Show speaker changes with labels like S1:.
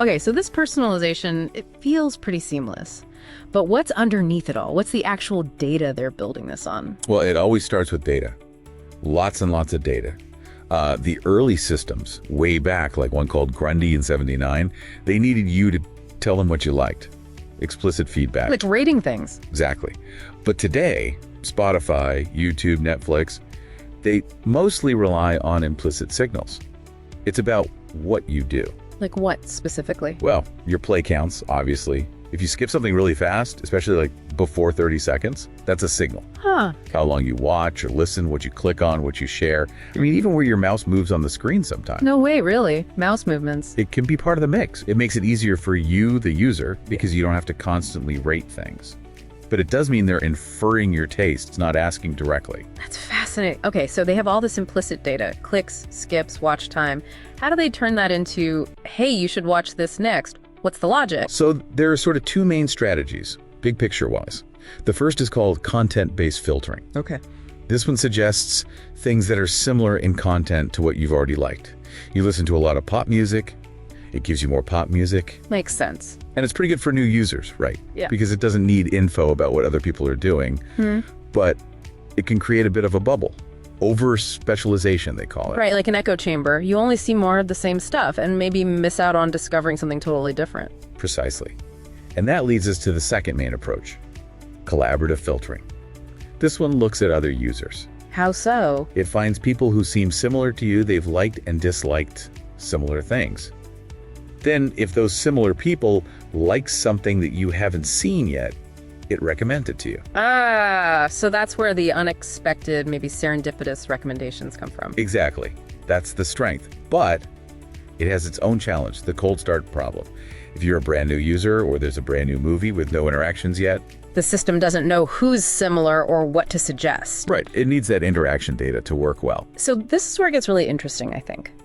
S1: Okay, so this personalization, it feels pretty seamless. But what's underneath it all? What's the actual data they're building this on?
S2: Well, it always starts with data. Lots and lots of data. The early systems, way back, like one called Grundy in '79, they needed you to tell them what you liked. Explicit feedback.
S1: Like rating things.
S2: Exactly. But today, Spotify, YouTube, Netflix, they mostly rely on implicit signals. It's about what you do.
S1: Like what specifically?
S2: Well, your play counts, obviously. If you skip something really fast, especially like before 30 seconds, that's a signal.
S1: Huh.
S2: How long you watch or listen, what you click on, what you share. I mean, even where your mouse moves on the screen sometimes.
S1: No way, really. Mouse movements.
S2: It can be part of the mix. It makes it easier for you, the user, because you don't have to constantly rate things. But it does mean they're inferring your tastes, not asking directly.
S1: That's fascinating. Okay, so they have all this implicit data, clicks, skips, watch time. How do they turn that into, hey, you should watch this next? What's the logic?
S2: So there are sort of two main strategies, big picture-wise. The first is called content-based filtering.
S1: Okay.
S2: This one suggests things that are similar in content to what you've already liked. You listen to a lot of pop music, it gives you more pop music.
S1: Makes sense.
S2: And it's pretty good for new users, right?
S1: Yeah.
S2: Because it doesn't need info about what other people are doing, but it can create a bit of a bubble. Over-specialization, they call it.
S1: Right, like an echo chamber. You only see more of the same stuff and maybe miss out on discovering something totally different.
S2: Precisely. And that leads us to the second main approach, collaborative filtering. This one looks at other users.
S1: How so?
S2: It finds people who seem similar to you, they've liked and disliked similar things. Then, if those similar people like something that you haven't seen yet, it recommends it to you.
S1: Ah, so that's where the unexpected, maybe serendipitous recommendations come from.
S2: Exactly. That's the strength. But it has its own challenge, the cold start problem. If you're a brand new user or there's a brand new movie with no interactions yet.
S1: The system doesn't know who's similar or what to suggest.
S2: Right. It needs that interaction data to work well.
S1: So this is where it gets really interesting, I think.